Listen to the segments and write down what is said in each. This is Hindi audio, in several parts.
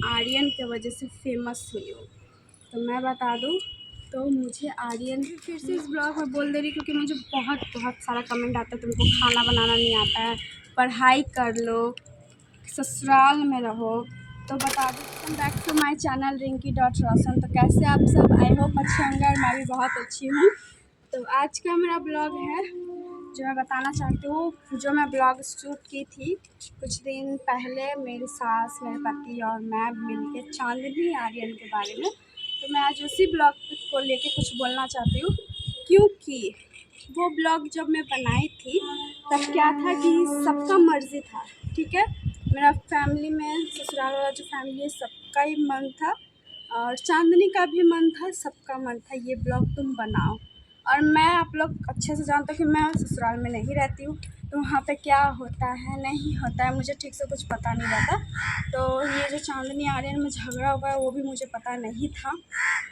आर्यन के वजह से फेमस हुई हूँ। तो मैं बता दूँ तो मुझे आर्यन फिर से इस ब्लॉग में बोल दे रही क्योंकि मुझे बहुत सारा कमेंट आता है तुमको खाना बनाना नहीं आता है, पढ़ाई कर लो, ससुराल में रहो। तो बता दूँ welcome back to my channel रिंकी.रोशन। तो कैसे आप सब, आई होप अच्छे होंगे और मैं भी बहुत अच्छी हूँ। तो आज का मेरा ब्लॉग है जो मैं बताना चाहती हूँ, जो मैं ब्लॉग शूट की थी कुछ दिन पहले मेरी सास, मेरे पति और मैं मिलके चांदनी आर्यन के बारे में। तो मैं आज उसी ब्लॉग को लेके कुछ बोलना चाहती हूँ, क्योंकि वो ब्लॉग जब मैं बनाई थी तब क्या था कि सबका मर्ज़ी था, ठीक है। मेरा फैमिली में ससुराल वाला जो फैमिली है सबका ही मन था और चांदनी का भी मन था, सबका मन था ये ब्लॉग तुम बनाओ। और मैं, आप लोग अच्छे से जानते हो कि मैं ससुराल में नहीं रहती हूँ, तो वहाँ पे क्या होता है नहीं होता है मुझे ठीक से कुछ पता नहीं रहता। तो ये जो चांदनी आर्यन में झगड़ा हुआ है वो भी मुझे पता नहीं था।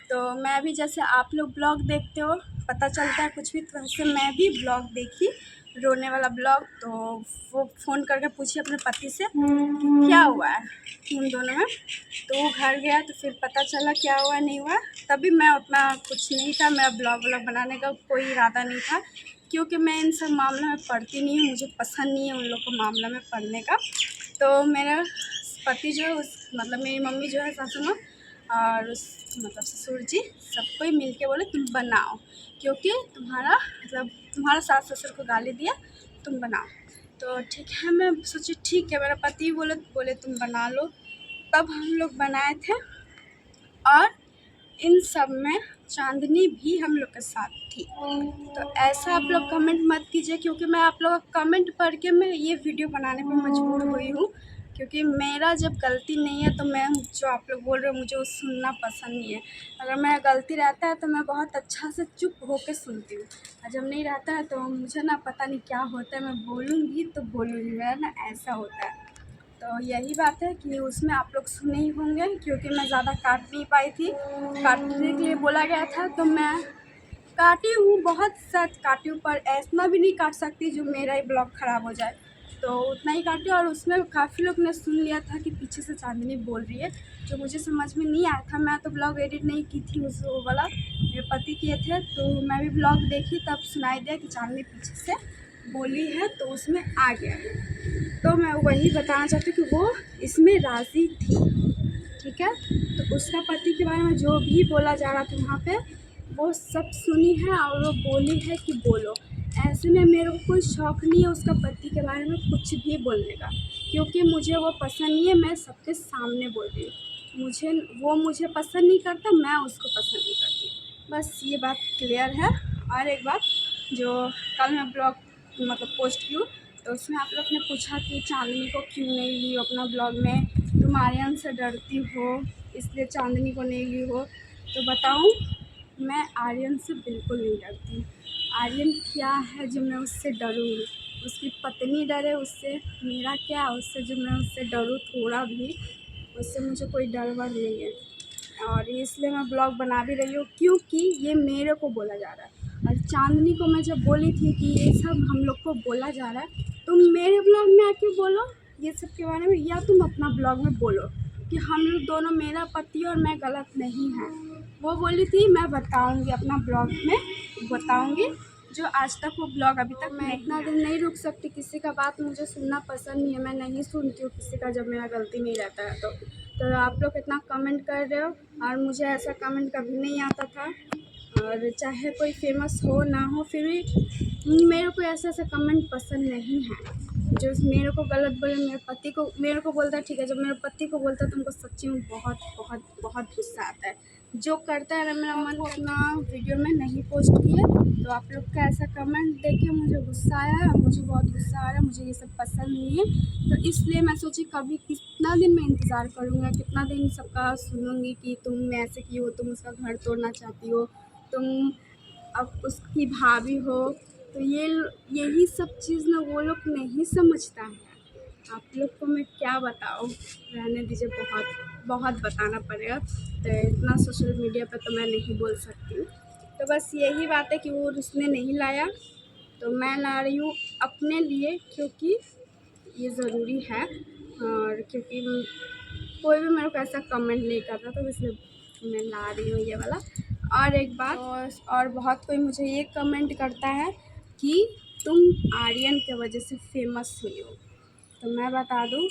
तो मैं भी जैसे आप लोग ब्लॉग देखते हो पता चलता है कुछ भी, तो वैसे मैं भी ब्लॉग देखी, रोने वाला ब्लॉग। तो वो फ़ोन करके पूछी अपने पति से कि क्या हुआ है उन दोनों में। तो वो घर गया तो फिर पता चला क्या हुआ नहीं हुआ। तभी मैं उतना कुछ नहीं था, मेरा ब्लॉग बनाने का कोई इरादा नहीं था, क्योंकि मैं इन सब मामलों में पढ़ती नहीं हूँ, मुझे पसंद नहीं है उन लोग को मामला में पढ़ने का। तो मेरा पति जो है उस मतलब मेरी मम्मी जो है सासू माँ और उस मतलब ससुर जी सबको ही मिल के बोले तुम बनाओ, क्योंकि तुम्हारा मतलब तुम्हारा सास ससुर को गाली दिया, तुम बनाओ। तो ठीक है, मैं सोची ठीक है, मेरा पति बोले तुम बना लो। तब हम लोग बनाए थे और इन सब में चांदनी भी हम लोग के साथ थी। तो ऐसा आप लोग कमेंट मत कीजिए, क्योंकि मैं आप लोग का कमेंट पढ़ के मैं ये वीडियो बनाने पर मजबूर हुई हूँ, क्योंकि मेरा जब गलती नहीं है तो मैं जो आप लोग बोल रहे हो मुझे वो सुनना पसंद नहीं है। अगर मेरा गलती रहता है तो मैं बहुत अच्छा से चुप होकर सुनती हूँ, और जब नहीं रहता है तो मुझे ना पता नहीं क्या होता है, मैं बोलूँगी तो बोलूँगी, मेरा ना ऐसा होता है। तो यही बात है कि उसमें आप लोग सुने ही होंगे, क्योंकि मैं ज़्यादा काट नहीं पाई थी, काटने के लिए बोला गया था तो मैं काटी हूँ, बहुत सच काटी हूँ, पर ऐसा भी नहीं काट सकती जो मेरा ही ब्लॉग ख़राब हो जाए। तो उतना ही काटी और उसमें काफ़ी लोग ने सुन लिया था कि पीछे से चांदनी बोल रही है, जो मुझे समझ में नहीं आया था। मैं तो ब्लॉग एडिट नहीं की थी, उस वो वाला मेरे पति किए थे, तो मैं भी ब्लॉग देखी तब सुनाई दिया कि चांदनी पीछे से बोली है, तो उसमें आ गया। तो मैं वही बताना चाहती हूँ कि वो इसमें राज़ी थी, ठीक है। तो उसका पति के बारे में जो भी बोला जा रहा था वहाँ पे वो सब सुनी है और वो बोली है कि बोलो। ऐसे में मेरे को कोई शौक़ नहीं है उसका पति के बारे में कुछ भी बोलने का, क्योंकि मुझे वो पसंद नहीं है। मैं सबके सामने बोल रही हूँ, मुझे पसंद नहीं करता, मैं उसको पसंद नहीं करती, बस ये बात क्लियर है। और एक बात, जो कल मैं ब्लॉग मतलब पोस्ट की हूँ तो उसमें आप लोग ने पूछा कि चांदनी को क्यों नहीं ली अपना ब्लॉग में, तुम आर्यन से डरती हो इसलिए चांदनी को नहीं ली हो। तो बताऊँ, मैं आर्यन से बिल्कुल नहीं डरती। आर्यन क्या है जो मैं उससे डरूँगी, उसकी पत्नी डरे उससे, मेरा क्या उससे जो मैं उससे डरूँ थोड़ा भी, उससे मुझे कोई डर वर नहीं है। और इसलिए मैं ब्लॉग बना भी रही हूँ क्योंकि ये मेरे को बोला जा रहा है। और चांदनी को मैं जब बोली थी कि ये सब हम लोग को बोला जा रहा है, तुम मेरे ब्लॉग में आके बोलो ये सब के बारे में, या तुम अपना ब्लॉग में बोलो कि हम लोग दोनों, मेरा पति और मैं गलत नहीं हैं। वो बोली थी मैं बताऊंगी अपना ब्लॉग में, बताऊंगी। जो आज तक वो ब्लॉग अभी तक, मैं इतना दिन नहीं रुक सकती, किसी का बात मुझे सुनना पसंद नहीं है, मैं नहीं सुनती हूँ किसी का जब मेरा गलती नहीं रहता है। तो आप लोग इतना कमेंट कर रहे हो और मुझे ऐसा कमेंट कभी नहीं आता था। और चाहे कोई फेमस हो ना हो, फिर भी मेरे को ऐसे कमेंट पसंद नहीं है जो मेरे को गलत बोले। मेरे पति को, मेरे को बोलता है ठीक है, जब मेरे पति को बोलता है तो उनको सच्ची में बहुत बहुत बहुत गुस्सा आता है। जो करता है ना मेरा मन अपना वीडियो में नहीं पोस्ट किए, तो आप लोग का ऐसा कमेंट देख के मुझे गुस्सा आया है, मुझे बहुत गुस्सा आ रहा है, मुझे ये सब पसंद नहीं है। तो इसलिए मैं सोची कभी कितना दिन मैं इंतज़ार करूँगा, कितना दिन सबका सुनूँगी कि तुम ऐसे की हो, तुम उसका घर तोड़ना चाहती हो, तुम अब उसकी भाभी हो। तो यही सब चीज़ ना वो लोग नहीं समझता है। आप लोग को मैं क्या बताऊँ, रहने दीजिए, बहुत बहुत बताना पड़ेगा, तो इतना सोशल मीडिया पे तो मैं नहीं बोल सकती हूँ। तो बस यही बात है कि वो उसने नहीं लाया तो मैं ला रही हूँ अपने लिए, क्योंकि ये ज़रूरी है और क्योंकि कोई भी मेरे को ऐसा कमेंट नहीं करता, तो इसलिए मैं ला रही हूँ ये वाला। और एक बात, और बहुत कोई मुझे ये कमेंट करता है कि तुम आर्यन के वजह से फेमस हुई हो। तो मैं बता दूँ,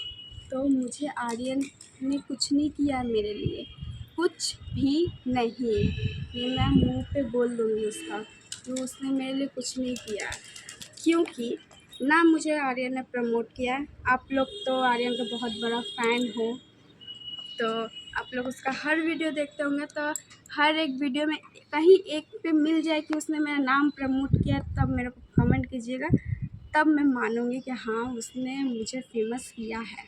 तो मुझे आर्यन ने कुछ नहीं किया मेरे लिए, कुछ भी नहीं। ये मैं मुंह पे बोल दूँगी उसका, तो उसने मेरे लिए कुछ नहीं किया, क्योंकि ना मुझे आर्यन ने प्रमोट किया है। आप लोग तो आर्यन का बहुत बड़ा फ़ैन हो, तो आप लोग उसका हर वीडियो देखते होंगे, तो हर एक वीडियो में कहीं एक पे मिल जाए कि उसने मेरा नाम प्रमोट किया, तब मेरे को कमेंट कीजिएगा, तब मैं मानूँगी कि हाँ उसने मुझे फेमस किया है।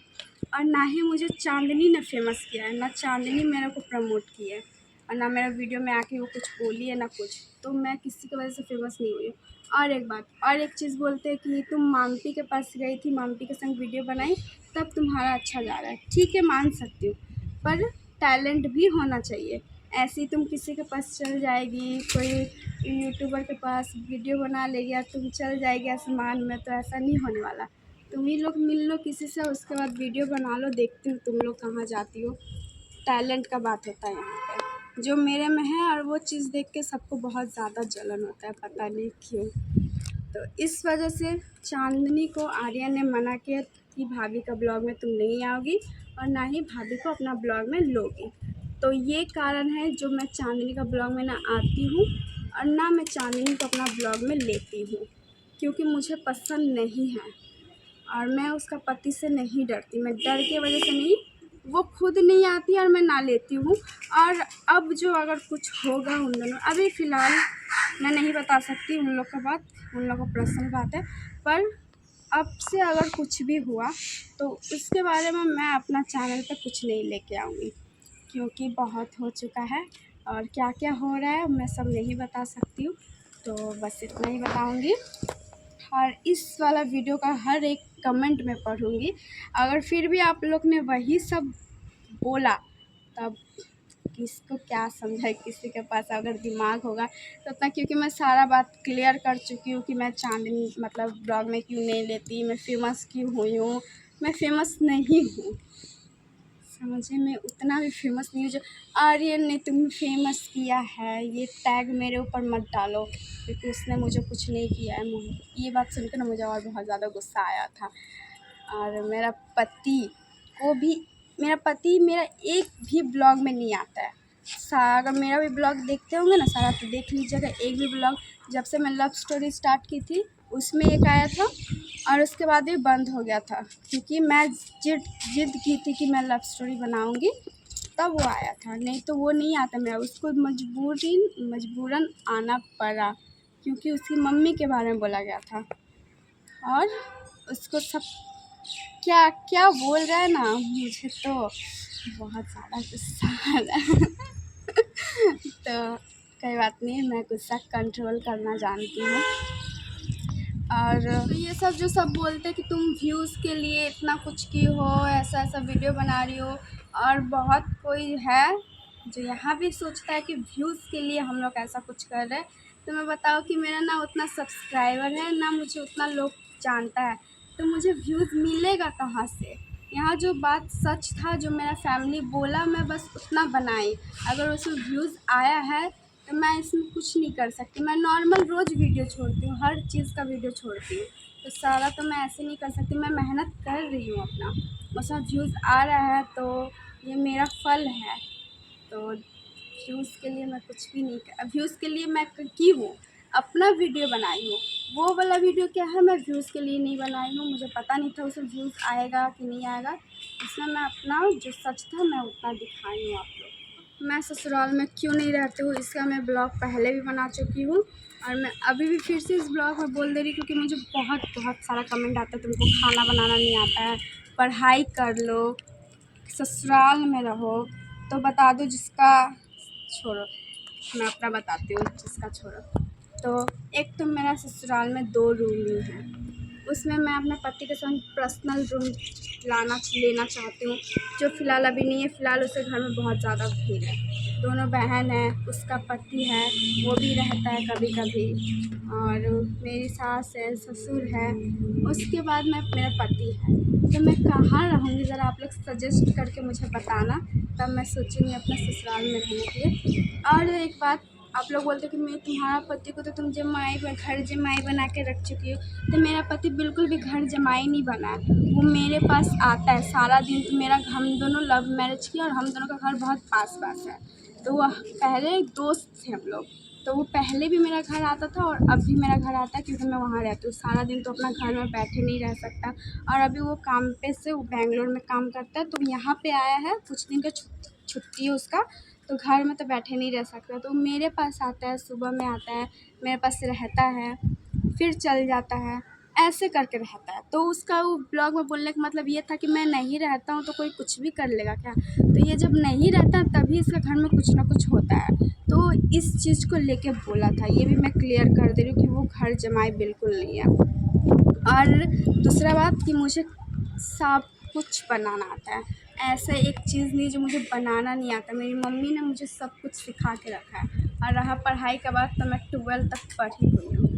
और ना ही मुझे चांदनी ने फेमस किया है, ना चांदनी मेरे को प्रमोट की है, और ना मेरा वीडियो में आके वो कुछ बोली है ना कुछ, तो मैं किसी की वजह से फेमस नहीं हुई हूँ। और एक बात, और एक चीज़ बोलते हैं कि तुम माम्पी के पास गई थी, माम्पी के संग वीडियो बनाई, तब तुम्हारा अच्छा जा रहा है। ठीक है, मान सकती हूँ, पर टैलेंट भी होना चाहिए। ऐसे ही तुम किसी के पास चल जाएगी, कोई यूट्यूबर के पास वीडियो बना लेगी और तुम चल जाएगी आसमान में, तो ऐसा नहीं होने वाला। तुम ही लोग मिल लो किसी से, उसके बाद वीडियो बना लो, देखती हूँ तुम लोग कहाँ जाती हो। टैलेंट का बात होता है यहाँ पे, जो मेरे में है, और वो चीज़ देख के सबको बहुत ज़्यादा जलन होता है, पता नहीं क्यों। तो इस वजह से चांदनी को आर्यन ने मना किया कि भाभी का ब्लॉग में तुम नहीं आओगी, और ना ही भाभी को अपना ब्लॉग में लोगी। तो ये कारण है जो मैं चांदनी का ब्लॉग में ना आती हूँ, और ना मैं चांदनी को अपना ब्लॉग में लेती हूँ, क्योंकि मुझे पसंद नहीं है। और मैं उसका पति से नहीं डरती, मैं डर के वजह से नहीं, वो खुद नहीं आती और मैं ना लेती हूँ। और अब जो अगर कुछ होगा उन दोनों, अभी फ़िलहाल मैं नहीं बता सकती उन लोग का बात, उन लोग का पर्सनल बात है, पर अब से अगर कुछ भी हुआ तो उसके बारे में मैं अपना चैनल पे कुछ नहीं लेके आऊँगी, क्योंकि बहुत हो चुका है, और क्या क्या हो रहा है मैं सब नहीं बता सकती हूँ। तो बस इतना ही बताऊँगी, और इस वाला वीडियो का हर एक कमेंट में पढ़ूँगी। अगर फिर भी आप लोग ने वही सब बोला, तब किसको क्या समझाए, किसी के पास अगर दिमाग होगा तो उतना, क्योंकि मैं सारा बात क्लियर कर चुकी हूँ कि मैं चांदनी मतलब ब्लॉग में क्यों नहीं लेती, मैं फ़ेमस क्यों हुई हूँ। मैं फ़ेमस नहीं हूँ, समझे, मैं उतना भी फेमस नहीं हूँ जो आर्यन ने तुम्हें फेमस किया है। ये टैग मेरे ऊपर मत डालो, क्योंकि उसने मुझे कुछ नहीं किया है। ये बात सुनकर ना मुझे और बहुत ज़्यादा गुस्सा आया था। और मेरा पति मेरा एक भी ब्लॉग में नहीं आता है। अगर मेरा भी ब्लॉग देखते होंगे ना सारा, तो देख लीजिएगा, एक भी ब्लॉग जब से मैं लव स्टोरी स्टार्ट की थी उसमें एक आया था, और उसके बाद ये बंद हो गया था, क्योंकि मैं जिद की थी कि मैं लव स्टोरी बनाऊंगी, तब वो आया था, नहीं तो वो नहीं आता। मैं उसको मजबूरन आना पड़ा, क्योंकि उसकी मम्मी के बारे में बोला गया था, और उसको सब क्या क्या बोल रहा है ना, मुझे तो बहुत ज़्यादा गुस्सा आ रहा है। तो कोई बात नहीं, मैं गुस्सा कंट्रोल करना जानती हूँ। और तो ये सब जो सब बोलते हैं कि तुम व्यूज़ के लिए इतना कुछ की हो, ऐसा ऐसा वीडियो बना रही हो, और बहुत कोई है जो यहाँ भी सोचता है कि व्यूज़ के लिए हम लोग ऐसा कुछ कर रहे हैं। तो मैं बताऊँ कि मेरा ना उतना सब्सक्राइबर है, ना मुझे उतना लोग जानता है, तो मुझे व्यूज़ मिलेगा कहाँ से। यहाँ जो बात सच था, जो मेरा फैमिली बोला, मैं बस उतना बनाई। अगर उसमें व्यूज़ आया है तो मैं इसमें कुछ नहीं कर सकती। मैं नॉर्मल रोज़ वीडियो छोड़ती हूँ, हर चीज़ का वीडियो छोड़ती हूँ, तो सारा तो मैं ऐसे नहीं कर सकती। मैं मेहनत कर रही हूँ अपना, उसमें व्यूज़ आ रहा है तो ये मेरा फल है। तो व्यूज़ के लिए मैं कुछ भी नहीं कर, व्यूज़ के लिए मैं की हूँ, अपना वीडियो बनाई हूँ। वो वाला वीडियो क्या है, मैं व्यूज़ के लिए नहीं बनाई हूँ, मुझे पता नहीं था उसमें व्यूज़ आएगा कि नहीं आएगा। इसमें मैं अपना जो सच था मैं उतना दिखाई हूँ आप लोग। मैं ससुराल में क्यों नहीं रहती हूँ, इसका मैं ब्लॉग पहले भी बना चुकी हूँ, और मैं अभी भी फिर से इस ब्लॉग में बोल दे रही, क्योंकि मुझे बहुत सारा कमेंट आता है, तुमको खाना बनाना नहीं आता है, पढ़ाई कर लो, ससुराल में रहो। तो बता दो, जिसका छोड़ो, मैं अपना बताती हूँ, जिसका छोड़ो। तो एक तो मेरा ससुराल में 2 रूम ही है, उसमें मैं अपने पति के संग पर्सनल रूम लेना चाहती हूँ, जो फ़िलहाल अभी नहीं है। फ़िलहाल उसके घर में बहुत ज़्यादा भीड़ है, दोनों बहन हैं, उसका पति है, वो भी रहता है कभी कभी, और मेरी सास है, ससुर है, उसके बाद मेरा पति है। तो मैं कहाँ रहूँगी, ज़रा आप लोग सजेस्ट करके मुझे बताना, तब मैं सोचूँगी अपना ससुराल में रहने के लिए। और एक बात, आप लोग बोलते कि मैं तुम्हारा पति को तो तुम जमाई घर जमाई बना के रख चुकी हो, तो मेरा पति बिल्कुल भी घर जमाई नहीं बना है। वो मेरे पास आता है सारा दिन। तो मेरा हम दोनों लव मैरिज किया और हम दोनों का घर बहुत पास पास है। तो वह पहले दोस्त थे हम लोग, तो वो पहले भी मेरा घर आता था और अब भी मेरा घर आता है, क्योंकि मैं वहाँ रहती हूँ। सारा दिन तो अपना घर में बैठे नहीं रह सकता। और अभी वो काम पे से वो बेंगलोर में काम करता है, तो यहाँ पे आया है, कुछ दिन का छुट्टी है उसका, तो घर में तो बैठे नहीं रह सकता। तो मेरे पास आता है, सुबह में आता है, मेरे पास रहता है, फिर चल जाता है, ऐसे करके रहता है। तो उसका वो ब्लॉग में बोलने का मतलब ये था कि मैं नहीं रहता हूँ तो कोई कुछ भी कर लेगा क्या। तो ये जब नहीं रहता तभी इसके घर में कुछ ना कुछ होता है। तो इस चीज़ को लेके बोला था, ये भी मैं क्लियर कर दे रही हूँ कि वो घर जमाई बिल्कुल नहीं है। और दूसरा बात कि मुझे सब कुछ बनाना आता है। ऐसा एक चीज़ नहीं जो मुझे बनाना नहीं आता। मेरी मम्मी ने मुझे सब कुछ सिखा के रखा है। और रहा पढ़ाई का बात, तो मैं 12 तक पढ़ी हुई हूँ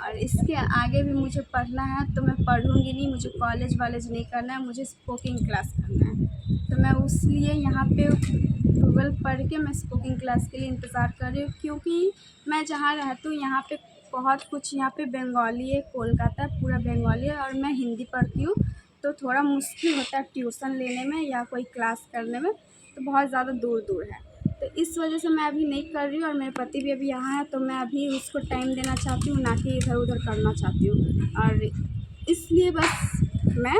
और इसके आगे भी मुझे पढ़ना है, तो मैं पढ़ूँगी नहीं। मुझे कॉलेज वॉलेज नहीं करना है, मुझे स्पोकिंग क्लास करना है। तो मैं इसलिए यहाँ पे 12 पढ़ के मैं स्पोकिंग क्लास के लिए इंतज़ार कर रही हूँ, क्योंकि मैं जहाँ रहती हूँ यहाँ पे बहुत कुछ, यहाँ पे बंगाली है, कोलकाता पूरा बंगाली है और मैं हिंदी पढ़ती हूँ। तो थोड़ा मुश्किल होता है ट्यूशन लेने में या कोई क्लास करने में, तो बहुत ज़्यादा दूर दूर है। तो इस वजह से मैं अभी नहीं कर रही हूँ। और मेरे पति भी अभी यहाँ है, तो मैं अभी उसको टाइम देना चाहती हूँ, ना कि इधर उधर करना चाहती हूँ। और इसलिए बस मैं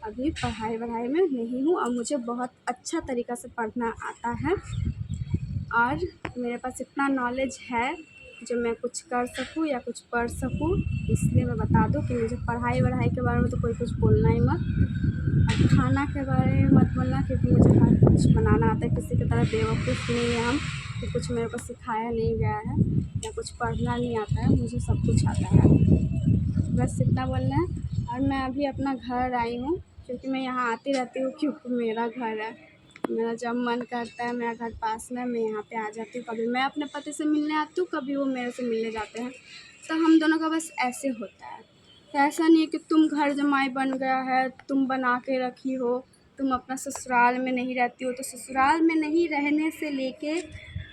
अभी पढ़ाई वढ़ाई में नहीं हूँ। और मुझे बहुत अच्छा तरीक़ा से पढ़ना आता है और मेरे पास इतना नॉलेज है जो मैं कुछ कर सकूँ या कुछ पढ़ सकूँ। इसलिए मैं बता दूँ कि मुझे पढ़ाई वढ़ाई के बारे में तो कोई कुछ बोलना ही मत, और खाना के बारे में मत बोलना, क्योंकि मुझे हर कुछ बनाना आता है। किसी की तरह बेवकूफ़ नहीं है हम कि कुछ मेरे को सिखाया नहीं गया है या कुछ पढ़ना नहीं आता है, मुझे सब कुछ आता है। बस इतना बोलना है। और मैं अभी अपना घर आई हूँ, क्योंकि मैं यहाँ आती रहती हूँ, क्योंकि मेरा घर है। मेरा जब मन करता है, मेरा घर पास में, मैं यहाँ पे आ जाती हूँ। कभी मैं अपने पति से मिलने आती हूँ, कभी वो मेरे से मिलने जाते हैं। तो हम दोनों का बस ऐसे होता है। तो ऐसा नहीं है कि तुम घर जमाई बन गया है, तुम बना के रखी हो, तुम अपना ससुराल में नहीं रहती हो। तो ससुराल में नहीं रहने से लेके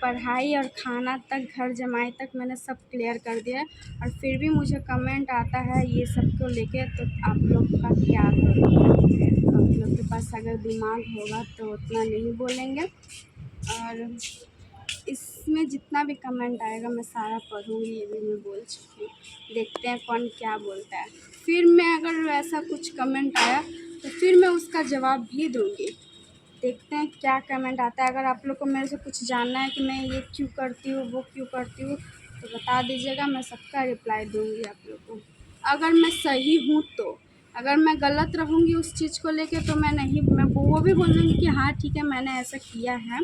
पढ़ाई और खाना तक, घर जमाई तक मैंने सब क्लियर कर दिया है। और फिर भी मुझे कमेंट आता है ये सब को लेके, तो आप लोग का क्या करूँ। आप लोग के पास अगर दिमाग होगा तो उतना नहीं बोलेंगे। और इसमें जितना भी कमेंट आएगा मैं सारा पढ़ूँगी, ये भी मैं बोल चुकी हूँ। देखते हैं कौन क्या बोलता है। फिर मैं अगर ऐसा कुछ कमेंट आया तो फिर मैं उसका जवाब भी दूँगी। देखते हैं क्या कमेंट आता है। अगर आप लोग को मेरे से कुछ जानना है कि मैं ये क्यों करती हूँ, वो क्यों करती हूँ, तो बता दीजिएगा, मैं सबका रिप्लाई दूँगी आप लोग को। अगर मैं सही हूँ तो, अगर मैं गलत रहूँगी उस चीज़ को लेके तो मैं नहीं, मैं वो भी बोल दूँगी कि हाँ ठीक है मैंने ऐसा किया है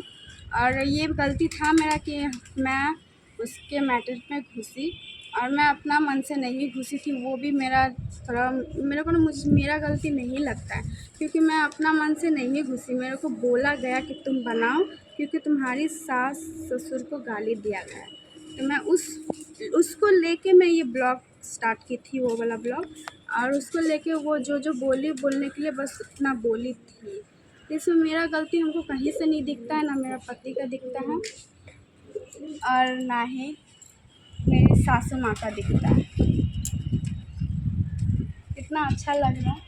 और ये गलती था मेरा कि मैं उसके मैटर में घुसी और मैं अपना मन से नहीं घुसी थी। वो भी मेरा थोड़ा, मेरे को ना, मेरा गलती नहीं लगता है, क्योंकि मैं अपना मन से नहीं घुसी। मेरे को बोला गया कि तुम बनाओ, क्योंकि तुम्हारी सास ससुर को गाली दिया गया है। तो मैं उसको लेके मैं ये ब्लॉग स्टार्ट की थी, वो वाला ब्लॉग। और उसको लेके वो जो बोलने के लिए बस उतना बोली थी। इसमें मेरा गलती हमको कहीं से नहीं दिखता है, ना मेरा पति का दिखता है और ना ही मेरी सासू माँ का दिखता है। इतना अच्छा लग रहा है।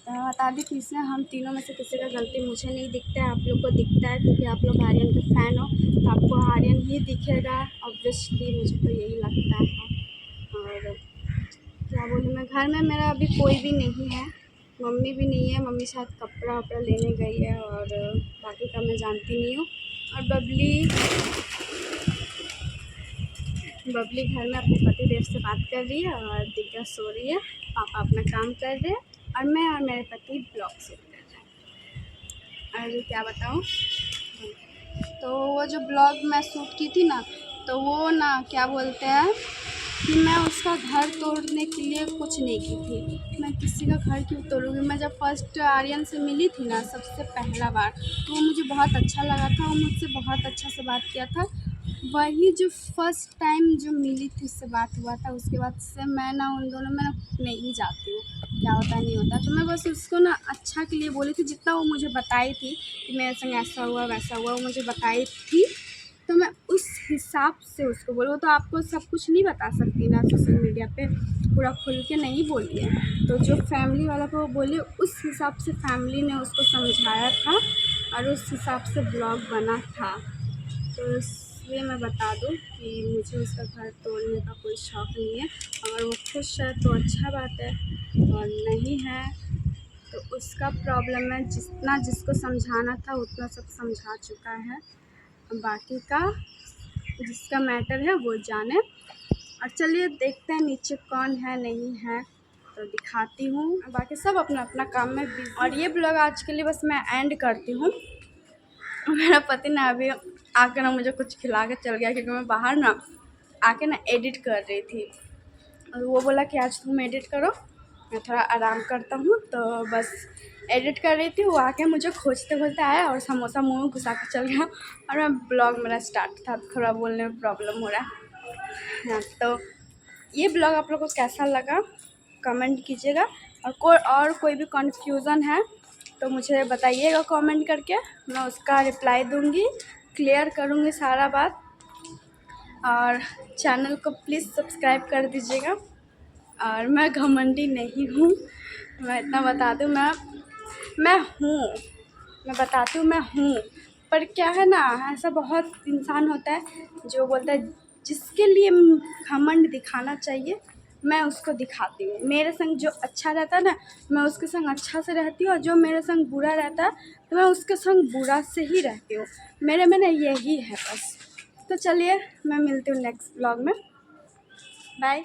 तो बता दी कि इसमें हम तीनों में से किसी का गलती मुझे नहीं दिखता है, आप लोग को दिखता है, क्योंकि आप लोग आर्यन के फ़ैन हो तो आपको आर्यन ही दिखेगा ऑब्वियसली, मुझे तो यही लगता है। और क्या बोलूँ मैं, घर में मेरा अभी कोई भी नहीं है, मम्मी भी नहीं है। मम्मी शायद कपड़ा वपड़ा लेने गई है और बाकी का मैं जानती नहीं हूँ। और बबली घर में अपने पतिदेव से बात कर रही है और दिव्या सो रही है, पापा अपना काम कर रहे हैं और मैं और मेरे पति ब्लॉग शूट कर रहे हैं। और क्या बताऊँ, तो वो जो ब्लॉग मैं शूट की थी ना, तो वो ना क्या बोलते हैं कि मैं उसका घर तोड़ने के लिए कुछ नहीं की थी। मैं किसी का घर क्यों तोड़ूँगी। मैं जब फर्स्ट आर्यन से मिली थी ना सबसे पहला बार, तो वो मुझे बहुत अच्छा लगा था, वो मुझसे बहुत अच्छा से बात किया था। वही जो फर्स्ट टाइम जो मिली थी उससे बात हुआ था, उसके बाद से मैं ना उन दोनों में ना नहीं जाती हूँ, क्या होता नहीं होता। तो मैं बस उसको ना अच्छा के लिए बोली थी, जितना वो मुझे बताई थी कि मेरे संग ऐसा हुआ वैसा हुआ, वो मुझे बताई थी, तो मैं उस हिसाब से उसको बोली। वो तो आपको सब कुछ नहीं बता सकती ना सोशल मीडिया पे, पूरा खुल के नहीं बोली है। तो जो फैमिली वाला को वो बोली, उस हिसाब से फैमिली ने उसको समझाया था और उस हिसाब से ब्लॉग बना था। तो इसलिए मैं बता दूँ कि मुझे उसका घर तोड़ने का कोई शौक़ नहीं है। अगर वो खुश है तो अच्छा बात है, और नहीं है तो उसका प्रॉब्लम है। जितना जिसको समझाना था उतना सब समझा चुका है, बाकी का जिसका मैटर है वो जाने। और चलिए देखते हैं नीचे कौन है नहीं है, तो दिखाती हूँ। बाकी सब अपना अपना काम में बिजी। और ये ब्लॉग आज के लिए बस मैं एंड करती हूँ। मेरा पति ना अभी आकर ना मुझे कुछ खिला के चल गया, क्योंकि मैं बाहर ना आके ना एडिट कर रही थी, और वो बोला कि आज तुम एडिट करो, मैं थोड़ा आराम करता हूँ। तो बस एडिट कर रही थी, वो आके मुझे खोजते खोजते आया और समोसा मुँह में घुसा के चल गया, और मैं ब्लॉग मेरा स्टार्ट था, थोड़ा बोलने में प्रॉब्लम हो रहा है। हाँ, तो ये ब्लॉग आप लोगों को कैसा लगा कमेंट कीजिएगा, और कोई भी कन्फ्यूज़न है तो मुझे बताइएगा कमेंट करके, मैं उसका रिप्लाई दूँगी, क्लियर करूँगी सारा बात। और चैनल को प्लीज़ सब्सक्राइब कर दीजिएगा। और मैं घमंडी नहीं हूँ, मैं इतना बता दूँ, मैं बताती हूँ मैं हूँ। पर क्या है ना, ऐसा बहुत इंसान होता है जो बोलता है जिसके लिए घमंड दिखाना चाहिए मैं उसको दिखाती हूँ। मेरे संग जो अच्छा रहता है ना, मैं उसके संग अच्छा से रहती हूँ, और जो मेरे संग बुरा रहता है तो मैं उसके संग बुरा से ही रहती हूँ। मेरे में ना यही है बस। तो चलिए मैं मिलती हूँ नेक्स्ट ब्लॉग में, बाय।